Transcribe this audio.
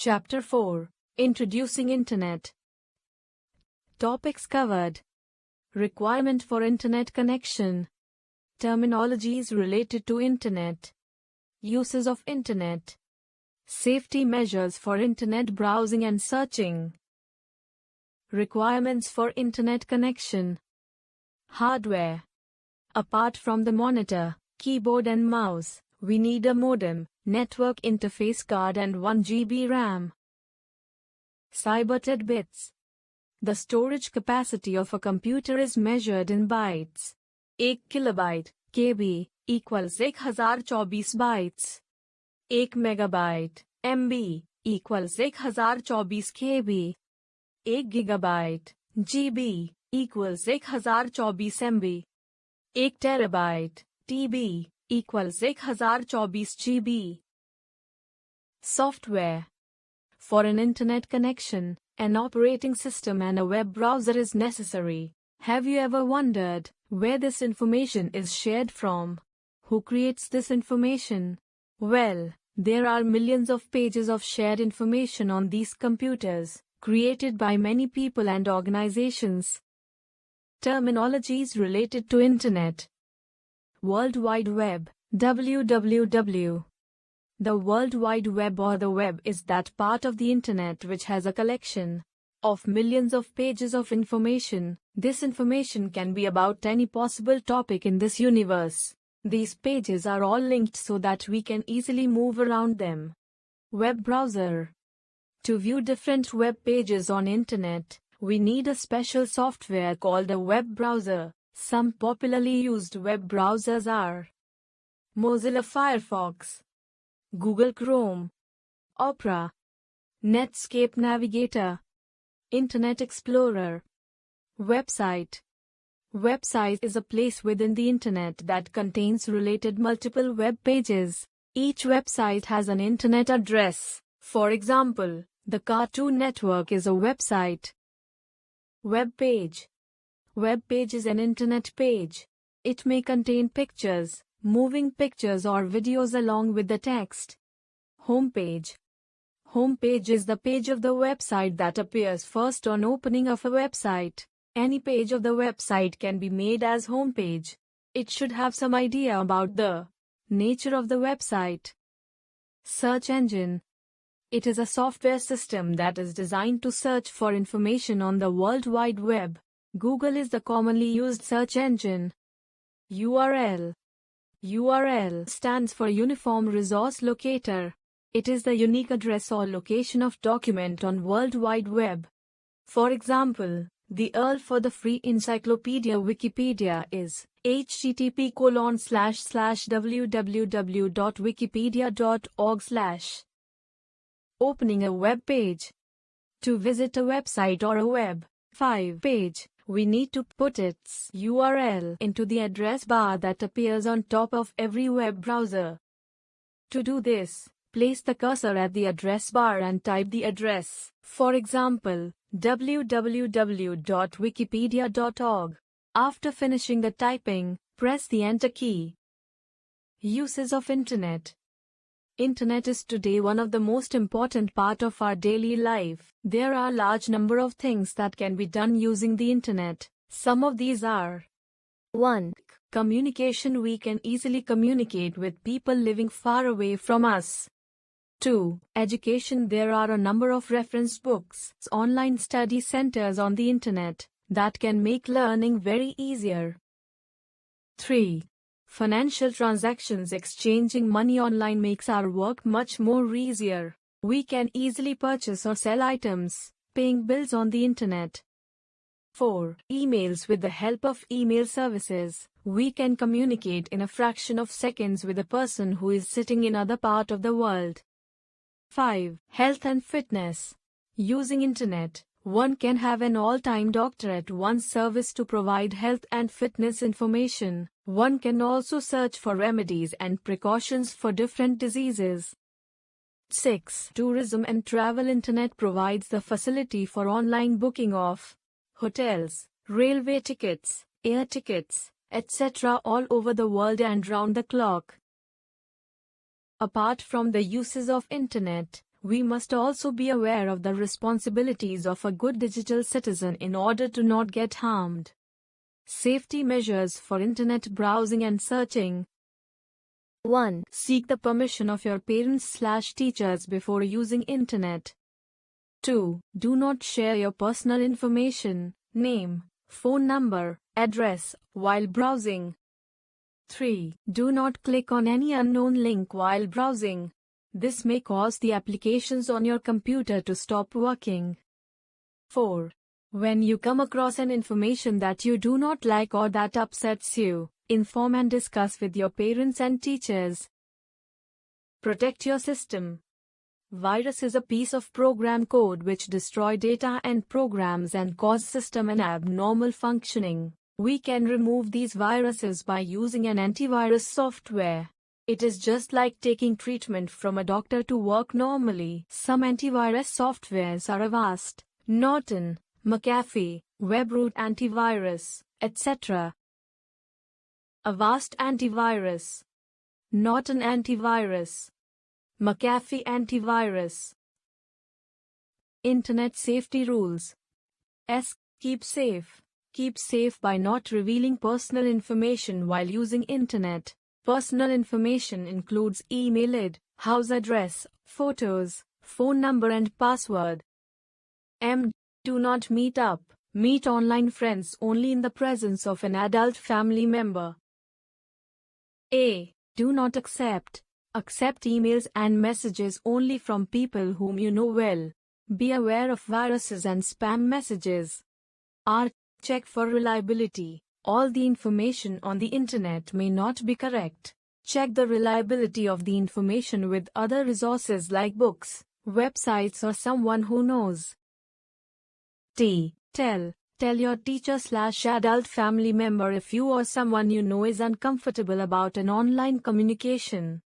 Chapter 4. Introducing Internet. Topics covered. Requirement for Internet connection. Terminologies related to Internet. Uses of Internet. Safety measures for Internet browsing and searching. Requirements for Internet connection. Hardware. Apart from the monitor, keyboard and mouse, we need a modem, network interface card and 1 GB RAM. Cyber bits. The storage capacity of a computer is measured in bytes. 1 kilobyte (KB) equals 1024 bytes. 1 megabyte (MB) equals 1024 KB. 1 gigabyte (GB) equals 1024 MB. 1 terabyte (TB) equals 1024 GB. Software. For an internet connection, an operating system and a web browser is necessary. Have you ever wondered where this information is shared from? Who creates this information? Well, there are millions of pages of shared information on these computers, created by many people and organizations. Terminologies related to Internet. World Wide Web, WWW. The World Wide Web or the web is that part of the Internet which has a collection of millions of pages of information. This information can be about any possible topic in this universe. These pages are all linked so that we can easily move around them. Web browser. To view different web pages on Internet, we need a special software called a web browser. Some popularly used web browsers are Mozilla Firefox, Google Chrome, Opera, Netscape Navigator, Internet Explorer. Website. Website is a place within the Internet that contains related multiple web pages. Each website has an Internet address. For example, the Cartoon Network is a website. Web page. Web page is an Internet page. It may contain pictures, moving pictures or videos along with the text. Home page. Home page is the page of the website that appears first on opening of a website. Any page of the website can be made as home page. It should have some idea about the nature of the website. Search engine. It is a software system that is designed to search for information on the World Wide Web. Google is the commonly used search engine. URL. URL stands for Uniform Resource Locator. It is the unique address or location of document on World Wide Web. For example, the URL for the free encyclopedia Wikipedia is http://www.wikipedia.org/. Opening a web page. To visit a website or a Web 5 page, we need to put its URL into the address bar that appears on top of every web browser. To do this, place the cursor at the address bar and type the address. For example, www.wikipedia.org. After finishing the typing, press the Enter key. Uses of Internet. Internet is today one of the most important part of our daily life. There are a large number of things that can be done using the Internet. Some of these are 1. Communication. We can easily communicate with people living far away from us. 2. Education. There are a number of reference books, online study centers on the Internet that can make learning very easier. 3. Financial transactions. Exchanging money online makes our work much more easier. We can easily purchase or sell items, paying bills on the Internet. 4. Emails. With the help of email services, we can communicate in a fraction of seconds with a person who is sitting in another part of the world. 5. Health and fitness. Using Internet, one can have an all-time doctor at one's service to provide health and fitness information. One can also search for remedies and precautions for different diseases. 6. Tourism and travel. Internet provides the facility for online booking of hotels, railway tickets, air tickets, etc. all over the world and round the clock. Apart from the uses of Internet, We must also be aware of the responsibilities of a good digital citizen in order to not get harmed. Safety measures for internet browsing and searching. 1. Seek the permission of your parents/teachers before using internet. 2. Do not share your personal information, name, phone number, address, while browsing. 3. Do not click on any unknown link while browsing. This may cause the applications on your computer to stop working. 4. When you come across an information that you do not like or that upsets you, inform and discuss with your parents and teachers. Protect your system. Virus is a piece of program code which destroy data and programs and cause system and abnormal functioning. We can remove these viruses by using an antivirus software. It is just like taking treatment from a doctor to work normally. Some antivirus softwares are Avast, Norton, McAfee, WebRoot Antivirus, etc. Avast Antivirus, Norton Antivirus, McAfee Antivirus. Internet Safety Rules. S. Keep safe. Keep safe by not revealing personal information while using internet. Personal information includes email ID, house address, photos, phone number and password. M. Do not meet up. Meet online friends only in the presence of an adult family member. A. Do not accept. Accept emails and messages only from people whom you know well. Be aware of viruses and spam messages. R. Check for reliability. All the information on the internet may not be correct. Check the reliability of the information with other resources like books, websites or someone who knows. T. Tell your teacher/adult family member if you or someone you know is uncomfortable about an online communication.